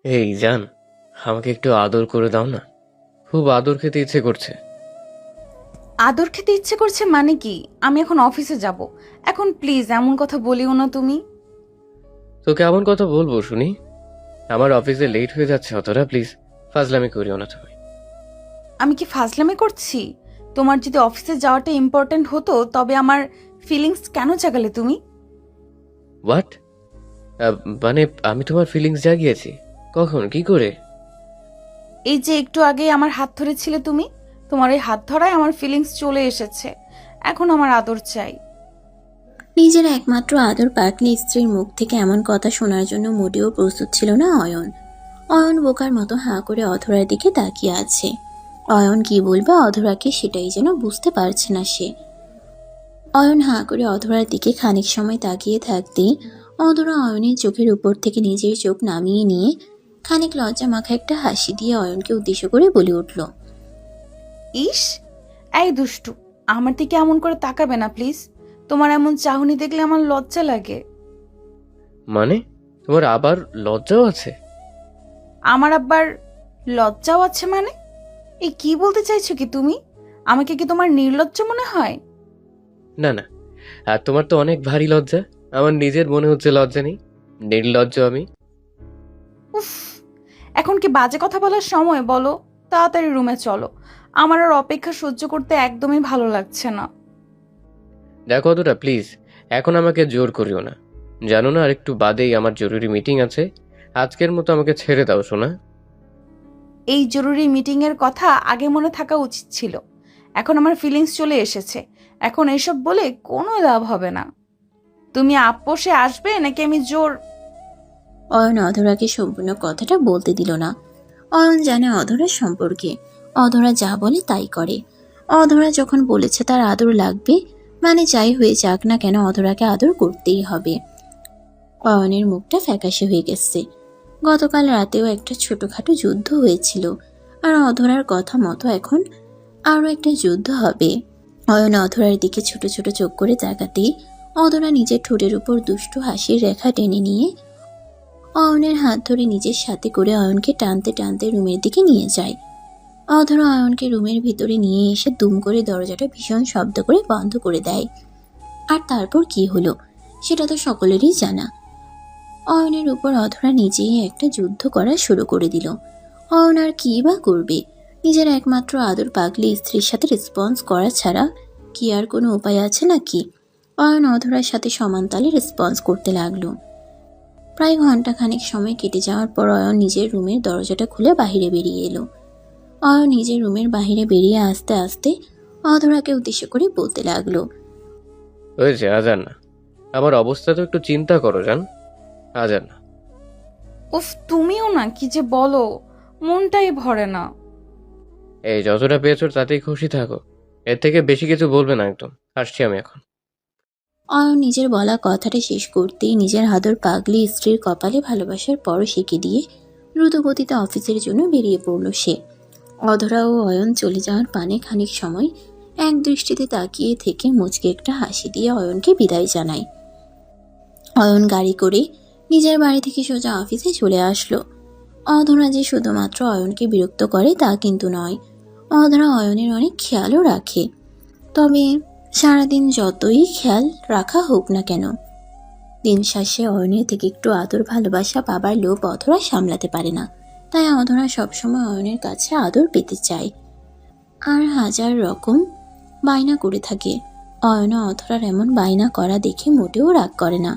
এই জান, আমাকে একটু আদর করে দাও না। খুব আদর খেতে ইচ্ছে করছে। আদর খেতে ইচ্ছে করছে মানে কি? আমি এখন অফিসে যাব। এখন প্লিজ এমন কথা বলিও না তুমি। তো কেমন কথা বলবো শুনি? আমার অফিসে লেট হয়ে যাচ্ছে, অতটা প্লিজ ফাজলামি করিও না তুমি। আমি কি ফাজলামি করছি? তোমার যদি অফিসে যাওয়াটা ইম্পর্ট্যান্ট হতো তবে আমার ফিলিংস কেন জাগালে তুমি? হোয়াট? মানে আমি তোমার ফিলিংস জাগিয়েছি? কখন, কি করে? এই যে একটু আগে আমার হাত ধরেছিলে তুমি, তোমার এই হাত ধরায় আমার ফিলিংস চলে এসেছে। এখন আমার আদর চাই। নিজের একমাত্র আদর পাকনি স্ত্রীর মুখ থেকে এমন কথা শোনার জন্য মোটেও প্রস্তুত ছিল না অয়ন। অয়ন বোকার মতো হাঁ করে অধরার দিকে তাকিয়ে আছে। অয়ন কি বলবে অধরাকে সেটাই যেন বুঝতে পারছে না সে। অয়ন হাঁ করে অধরার দিকে খানিক সময় তাকিয়ে থাকতেই অধরা অয়নের চোখের উপর থেকে নিজের চোখ নামিয়ে নিয়ে খানিক লজ্জা মাখা একটা হাসি দিয়ে অয়নকে উদ্দেশ্য করে বলে উঠল, ইস, এই দুষ্টু, আমার দিকে এমন করে তাকাবে না প্লিজ। তোমার এমন চাহনি দেখলে আমার লজ্জা লাগে। মানে তোমার আবার লজ্জাও আছে? আমার আবার লজ্জাও আছে মানে? এই কি বলতে চাইছো কি তুমি? আমাকে কি তোমার নির্লজ্জ মনে হয়? না না, আর তোমার তো অনেক ভারী লজ্জা। আমার নিজের মনে হচ্ছে লজ্জা নেই, নির্লজ্জ আমি। উফ, এখন কি বাজে কথা বলার সময় বলো? তাড়াতাড়ি রুমে চলো। আমার আর অপেক্ষা সহ্য করতে একদমই ভালো লাগছে না। দেখো অতটা প্লিজ, এখন আমাকে জোর করিও না। জানো না আর একটু বাদেই আমার জরুরি মিটিং আছে। আজকের মতো আমাকে ছেড়ে দাও সোনা। এই জরুরি মিটিং এর কথা আগে মনে থাকা উচিত ছিল। এখন আমার ফিলিংস চলে এসেছে। এখন এসব বলে কোনো লাভ হবে না। তুমি আপোষে আসবে নাকি আমি জোর? অয়ন অধরাকে সম্পূর্ণ কথাটা বলতে দিল না। অয়ন জানে অধরার সম্পর্কে, অধরা যা বলে তাই করে। অধরা যখন বলেছে তার আদর লাগবে, মানে যাই হয়ে যাক না কেন অধরাকে আদর করতেই হবে। অয়নের মুখটা ফ্যাকাশে হয়ে গেছে। গতকাল রাতেও একটা ছোটখাটো যুদ্ধ হয়েছিল, আর অধরার কথা মতো এখন আরও একটা যুদ্ধ হবে। অয়ন অধরার দিকে ছোট ছোট চোখ করে তাকাতেই অধরা নিজের ঠোঁটের উপর দুষ্টু হাসির রেখা টেনে নিয়ে অয়নের হাত ধরে নিজের সাথে করে অয়নকে টানতে টানতে রুমের দিকে নিয়ে যায়। অধরা অয়নকে রুমের ভিতরে নিয়ে এসে দুম করে দরজাটা ভীষণ শব্দ করে বন্ধ করে দেয়। আর তারপর কি হলো সেটা তো সকলেরই জানা। অয়নের উপর অধরা নিজেই একটা যুদ্ধ করা শুরু করে দিল। অয়ন আর কি বা করবে? নিজের একমাত্র আদর পাগলি স্ত্রীর সাথে রেসপন্স করা ছাড়া কি আর কোনো উপায় আছে নাকি? অয়ন অধরার সাথে সমান তালে রেসপন্স করতে লাগলো। প্রায় ঘন্টাখানেক সময় কেটে যাওয়ার পর অয়ন নিজের রুমের দরজাটা খুলে বাহিরে বেরিয়ে এলো। অয়ন নিজের রুমের বাহিরে বেরিয়ে আসতে আসতে অধরাকে উদ্দেশ্য করে বলতে লাগলো, ওই যে আজান না, আমার অবস্থা তো একটু চিন্তা করো জান। আজান না। উফ, তুমিও না কি যে বলো, মনটাই ভরে না। এই যতটা পেয়েছো তাতেই খুশি থাকো, এর থেকে বেশি কিছু বলবে না একদম। আসছি আমি এখন। অয়ন নিজের বলা কথাটা শেষ করতেই নিজের আদর পাগলি স্ত্রীর কপালে ভালোবাসার পরশ এঁকে দিয়ে দ্রুতগতিতে অফিসের জন্য বেরিয়ে পড়ল সে। অধরা ও অয়ন চলে যাওয়ার পানে খানিক সময় এক দৃষ্টিতে তাকিয়ে থেকে মুচকে একটা হাসি দিয়ে অয়নকে বিদায় জানায়। অয়ন গাড়ি করে নিজের বাড়ি থেকে সোজা অফিসে চলে আসলো। অধরা যে শুধুমাত্র অয়নকে বিরক্ত করে তা কিন্তু নয়, অধরা অয়নের অনেক খেয়ালও রাখে। তবে সারাদিন যতই খেয়াল রাখা হোক না কেন, দিন শেষে অয়নের থেকে একটু আদর ভালোবাসা পাবার লোভ অধরা সামলাতে পারে না। তাই অধরা সবসময় অয়নের কাছে আদর পেতে চায়, আর হাজার রকম বায়না করে থাকে। অয়ন অধরার এমন বায়না করা দেখে মোটেও রাগ করে না,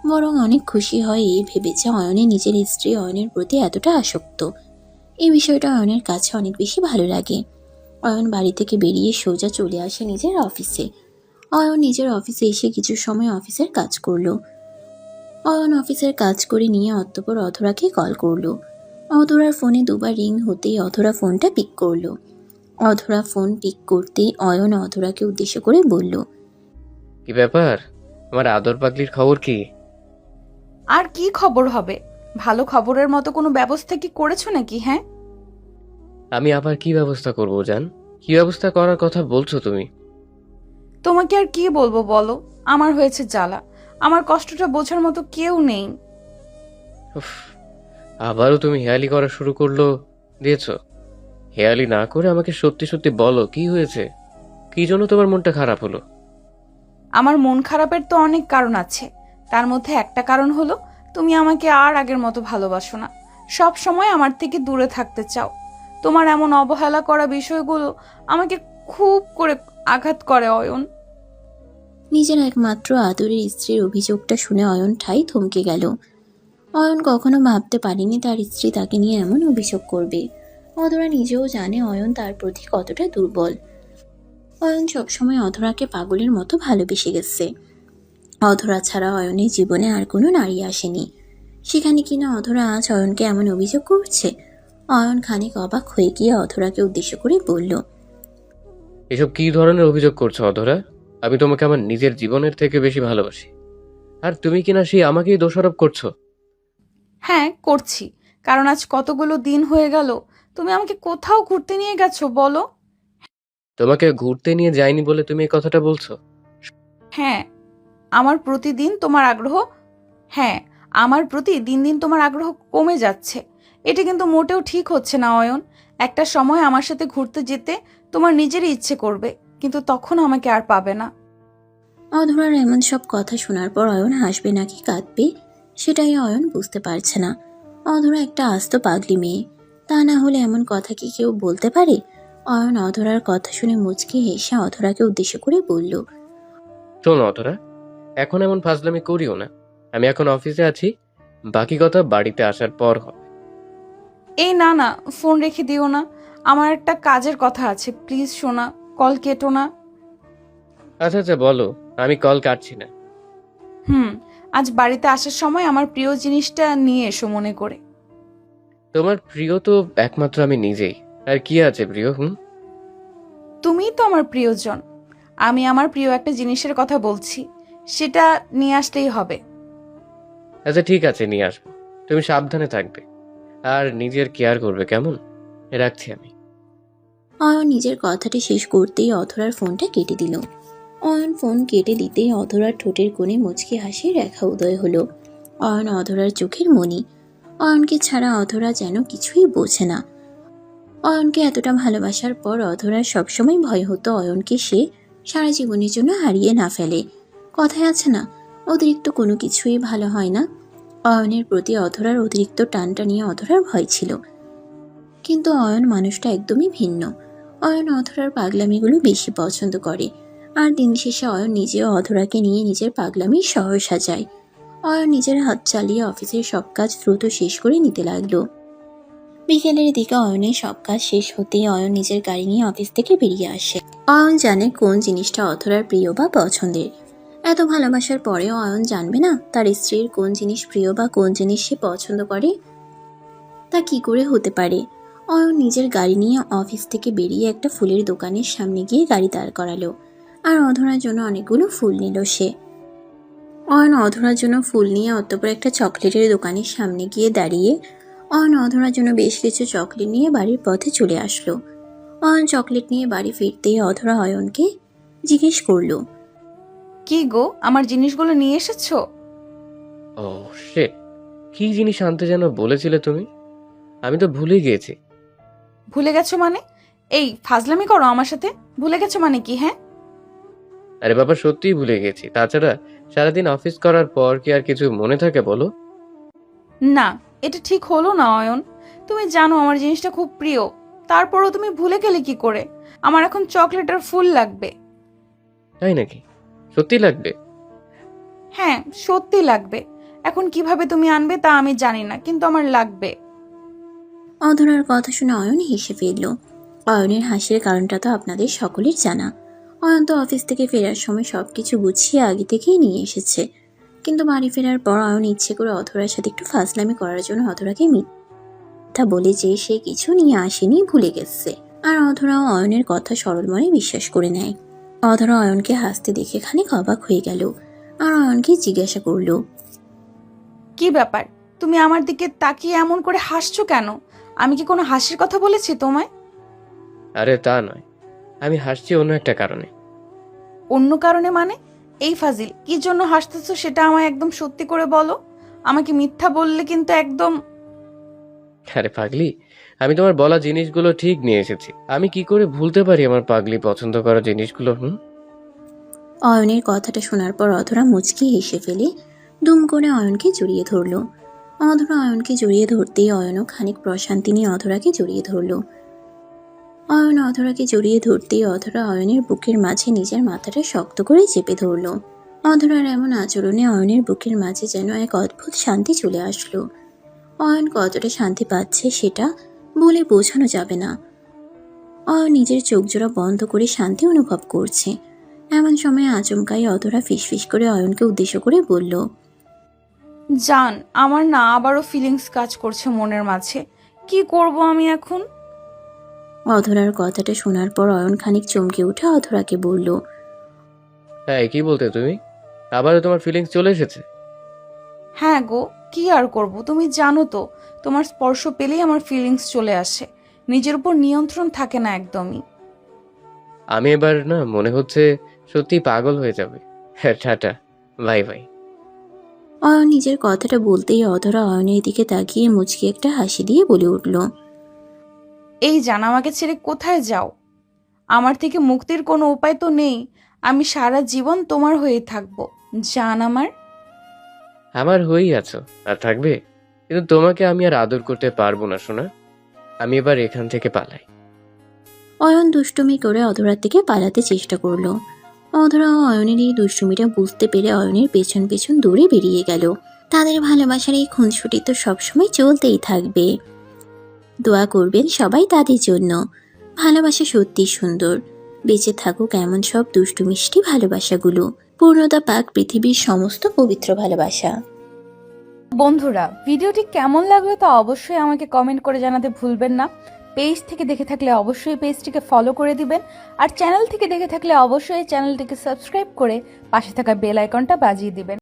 বরং অনেক খুশি হয় এই ভেবেছে অয়নে নিজের স্ত্রী অয়নের প্রতি এতটা আসক্ত। এই বিষয়টা অয়নের কাছে অনেক বেশি ভালো লাগে। অয়ন বাড়ি থেকে বেরিয়ে সোজা চলে আসে নিজের অফিসে। অয়ন নিজের অফিসে এসে কিছু সময় অফিসের কাজ করলো। অয়ন অফিসের কাজ করে নিয়ে অতঃপর অধরাকে কল করলো। অধরার ফোনে দুবার রিং হতেই অধরা ফোনটা পিক করলো। অধরা ফোন পিক করতেই অয়ন অধরাকে উদ্দেশ্য করে বলল, কি ব্যাপার? আমার আদর পাগলির খবর কি? আর কি খবর হবে? ভালো খবরের মতো কোনো ব্যবস্থা কি করেছো নাকি? হ্যাঁ, আমি আবার কি ব্যবস্থা করবো জান? কি ব্যবস্থা করার কথা বলছো তুমি? তোমাকে আর কি বলবো বলো। আমার হয়েছে জ্বালা। আমার কষ্টটা বোঝার মতো কেউ নেই। উফ, আবারও তুমি হেয়ালি করা শুরু দিয়েছো। হেয়ালি না করে আমাকে সত্যি সত্যি বলো, কি হয়েছে? কি জন্য তোমার মনটা খারাপ হলো? আমার মন খারাপের তো অনেক কারণ আছে, তার মধ্যে একটা কারণ হলো তুমি আমাকে আর আগের মতো ভালোবাসো না, সব সময় আমার থেকে দূরে থাকতে চাও। তোমার এমন অবহেলা করা বিষয়গুলো আমাকে খুব করে আঘাত করে অয়ন। নিজের একমাত্র আদরের স্ত্রীর অভিযোগটা শুনে অয়ন ঠাই থমকে গেল। অয়ন কখনো ভাবতে পারেনি তার স্ত্রী তাকে নিয়ে এমন অভিযোগ করবে। অধরা নিজেও জানে অয়ন তার প্রতি কতটা দুর্বল। অয়ন সবসময় অধরাকে পাগলের মতো ভালোবেসে গেছে। অধরা ছাড়া অয়নের জীবনে আর কোনো নারী আসেনি, সেখানে কিনা অধরা আজ অয়নকে এমন অভিযোগ করছে। অয়ন খানিক অবাক হয়ে গিয়ে অধরাকে উদ্দেশ্য করে বলল, এসব কি ধরনের অভিযোগ করছো অধরা? আমি তোমাকে আমার নিজের জীবনের থেকে বেশি ভালোবাসি, আর তুমি কিনা সেই আমাকেই দোষারোপ করছো। হ্যাঁ করছি, কারণ আজ কতগুলো দিন হয়ে গেল তুমি আমাকে কোথাও ঘুরতে নিয়ে গেছো বলো। তোমাকে ঘুরতে নিয়ে যাইনি বলে তুমি এই কথাটা বলছো? হ্যাঁ আমার প্রতিদিন তোমার আগ্রহ হ্যাঁ আমার প্রতি দিন দিন তোমার আগ্রহ কমে যাচ্ছে। এটা কিন্তু মোটেও ঠিক হচ্ছে না অয়ন। একটা সময় আমার সাথে ঘুরতে যেতে তোমার নিজেরই ইচ্ছে করবে, কিন্তু তখন আমাকে আর পাবে না। অধরার এমন সব কথা শোনার পর অয়ন হাসবে নাকি কাঁদবে সেটাই অয়ন বুঝতে পারছে না। অধরা একটা আস্ত পাগলি মেয়ে, তা না হলে এমন কথা কি কেউ বলতে পারে? অয়ন অধরার কথা শুনে মুচকি হেসে অধরাকে উদ্দেশ্য করে বলল, শোনো অধরা, এখন এমন ফাজলামি করিও না। আমি এখন অফিসে আছি, বাকি কথা বাড়িতে আসার পর হবে। এই না না, ফোন রেখে দিও না, আমার একটা কাজের কথা আছে, প্লিজ শোনা, কল কেটো না। আচ্ছা আচ্ছা বলো, আমি কল কাটছি না। হুম, আজ বাড়িতে আসার সময় আমার প্রিয় জিনিসটা নিয়ে এসো মনে করে। তোমার প্রিয় তো একমাত্র আমি নিজেই, আর কি আছে প্রিয়? তুমিই তো আমার প্রিয়জন। আমি আমার প্রিয় একটা জিনিসের কথা বলছি, সেটা নিয়ে আসলেই হবে। আচ্ছা ঠিক আছে, নিয়ে আসবো। তুমি সাবধানে থাকবে আর নিজের কেয়ার করবে, কেমন? রাখছি আমি। অয়ন নিজের কথাটি শেষ করতেই অধরার ফোনটা কেটে দিল। অয়ন ফোন কেটে দিতেই অধরার ঠোঁটের কোণে মুচকি হাসির রেখা উদয় হলো। অয়ন অধরার চোখের মণি। অয়নকে ছাড়া অধরা যেন কিছুই বোঝে না। অয়নকে এতটা ভালোবাসার পর অধরার সবসময় ভয় হতো অয়নকে সে সারা জীবনের জন্য হারিয়ে না ফেলে। কথায় আছে না, অতিরিক্ত কোনো কিছুই ভালো হয় না। অয়নের প্রতি অধরার অতিরিক্ত টানটা নিয়ে অধরার ভয় ছিল। কিন্তু অয়ন মানুষটা একদমই ভিন্ন। অয়ন অধরার পাগলামিগুলো বেশি পছন্দ করে, আর দিন শেষে অয়ন নিজেও অধরাকে নিয়ে নিজের পাগলামির শহর সাজায়। অয়ন নিজের হাত চালিয়ে অফিসের সব কাজ দ্রুত শেষ করে নিতে লাগলো। বিকেলের দিকে অয়নের সব কাজ শেষ হতেই অয়ন নিজের গাড়ি নিয়ে অফিস থেকে বেরিয়ে আসে। অয়ন জানে কোন জিনিসটা অধরার প্রিয় বা পছন্দের। এত ভালোবাসার পরেও অয়ন জানবে না তার স্ত্রীর কোন জিনিস প্রিয় বা কোন জিনিস সে পছন্দ করে? তা কি করে হতে পারে? অয়ন নিজের গাড়ি নিয়ে অফিস থেকে বেরিয়ে একটা ফুলের দোকানের সামনে গিয়ে গাড়ি দাঁড় করালো, আর অধরার জন্য অনেকগুলো ফুল নিল সে। অয়ন অধরার জন্য ফুল নিয়ে অতঃপর একটা চকলেটের দোকানের সামনে গিয়ে দাঁড়িয়ে অয়ন অধরার জন্য বেশ কিছু চকলেট নিয়ে বাড়ির পথে চলে আসলো। অয়ন চকলেট নিয়ে বাড়ি ফিরতেই অধরা অয়নকে জিজ্ঞেস করলো, কি গো, আমার জিনিসগুলো নিয়ে এসেছো? ও শিট, কি জিনিস আনতে যেন বলেছিলে তুমি? আমি তো ভুলে গিয়েছি। ভুলে গেছো মানে? এই ফাজলামি করো আমার সাথে। ভুলে গেছো মানে কি? হ্যাঁ আরে বাবা, সত্যিই ভুলে গেছি। তাছাড়া সারাদিন অফিস করার পর কি আর কিছু মনে থাকে বলো? না, এটা ঠিক হলো না অয়ন। তুমি জানো আমার জিনিসটা খুব প্রিয়, তারপরও তুমি ভুলে গেলে কি করে? আমার এখন চকলেট আর ফুল লাগবে। তাই নাকি? সত্যি লাগবে? হ্যাঁ সত্যি লাগবে। এখন কিভাবে তুমি আনবে তা আমি জানি না, কিন্তু আমার লাগবে। অধরার কথা শুনে অয়ন হেসে ফেলল। অয়নের হাসির কারণটা তো আপনাদের সকলের জানা। অয়ন তো অফিস থেকে ফেরার সময় সবকিছু গুছিয়ে আগে থেকেই নিয়ে এসেছে, কিন্তু বাড়ি ফেরার পর অয়ন ইচ্ছে করে অধরার সাথে একটু ফাজলামি করার জন্য অধরাকে মিথ্যা বলে যে সে কিছু নিয়ে আসেনি, ভুলে গেছে। আর অধরাও অয়নের কথা সরল মনে বিশ্বাস করে নেয়। অধরা অয়নকে হাসতে দেখে খানিক অবাক হয়ে গেল, আর অয়নকে জিজ্ঞাসা করলো, কি ব্যাপার, তুমি আমার দিকে তাকিয়ে এমন করে হাসছো কেন? আমি কি কোনো হাসির কথা বলেছি তোমায়? আরে তা নয়, আমি হাসছি অন্য একটা কারণে। অন্য কারণে মানে? এই ফাজিল, কি জন্য হাসতেছো সেটা আমায় একদম সত্যি করে বলো। আমাকে মিথ্যা বললে কিন্তু একদম। আরে পাগলি, আমি তোমার বলা জিনিসগুলো ঠিক নিয়ে এসেছি। আমি কি করে ভুলতে পারি আমার পাগলি পছন্দ করা জিনিসগুলো? অয়নের কথাটা শোনার পর অধরা মুচকি হেসে ফেলে দুম করে অয়নকে জড়িয়ে ধরল। অধরা অয়নকে জড়িয়ে ধরতেই অয়নও খানিক প্রশান্তি নিয়ে অধরাকে জড়িয়ে ধরল। অয়ন অধরাকে জড়িয়ে ধরতেই অধরা অয়নের বুকের মাঝে নিজের মাথাটা শক্ত করে চেপে ধরল। অধরার এমন আচরণে অয়নের বুকের মাঝে যেন এক অদ্ভুত শান্তি চলে আসলো। অয়ন কতটা শান্তি পাচ্ছে সেটা বলে বোঝানো যাবে না। অয়ন নিজের চোখ জোড়া বন্ধ করে শান্তি অনুভব করছে। এমন সময় আচমকাই অধরা ফিসফিস করে অয়নকে উদ্দেশ্য করে বলল, জান, আমার না আবারও ফিলিংস কাজ করছে মনের মাঝে। কি করব আমি এখন? অধরার কথাটা শোনার পর অয়ন খানিক চমকে উঠে অধরাকে বলল, হ্যাঁ, কি বলতে তুমি? আবারও তোমার ফিলিংস চলে এসেছে? হ্যাঁ গো, কি আর করব, তুমি জানো তো, তোমার স্পর্শ পেলেই আমার ফিলিংস চলে আসে। নিজের উপর নিয়ন্ত্রণ থাকে না একদমই। আমি এবার না মনে হচ্ছে সত্যি পাগল হয়ে যাবে। হ্যাঁ, টাটা, বাই বাই। অয়ন নিজের কথাটা বলতেই অধরা অয়নের দিকে তাকিয়ে মুচকি একটা হাসি দিয়ে বলে উঠল, এই জান, আমাকে ছেড়ে কোথায় যাও? আমার থেকে মুক্তির কোনো উপায় তো নেই। আমি সারা জীবন তোমার হয়ে থাকবো জান আমার। আমার হয়েই আছো আর থাকবে, কিন্তু তোমাকে আমি আর আদর করতে পারবো না সোনা। আমি এবার এখান থেকে পালাই। অয়ন দুষ্টুমি করে অধরার থেকে পালাতে চেষ্টা করলো। অধরা ও অয়নের এই দুষ্টুমিটা বুঝতে পেরে অয়নের পেছন পেছন দৌড়ে বেরিয়ে গেল। তাদের ভালোবাসার এই খুনসুটি তো সবসময় চলতেই থাকবে। দোয়া করবেন সবাই তাদের জন্য। ভালোবাসা সত্যি সুন্দর। বেঁচে থাকুক এমন সব দুষ্টু মিষ্টি ভালোবাসাগুলো। পূর্ণতা পাক পৃথিবীর সমস্ত পবিত্র ভালোবাসা। বন্ধুরা, ভিডিওটি কেমন লাগলো তা অবশ্যই আমাকে কমেন্ট করে জানাতে ভুলবেন না। পেজ থেকে দেখে থাকলে অবশ্যই পেজটিকে ফলো করে দিবেন, আর চ্যানেল থেকে দেখে থাকলে অবশ্যই চ্যানেলটিকে সাবস্ক্রাইব করে পাশে থাকা বেল আইকনটা বাজিয়ে দিবেন।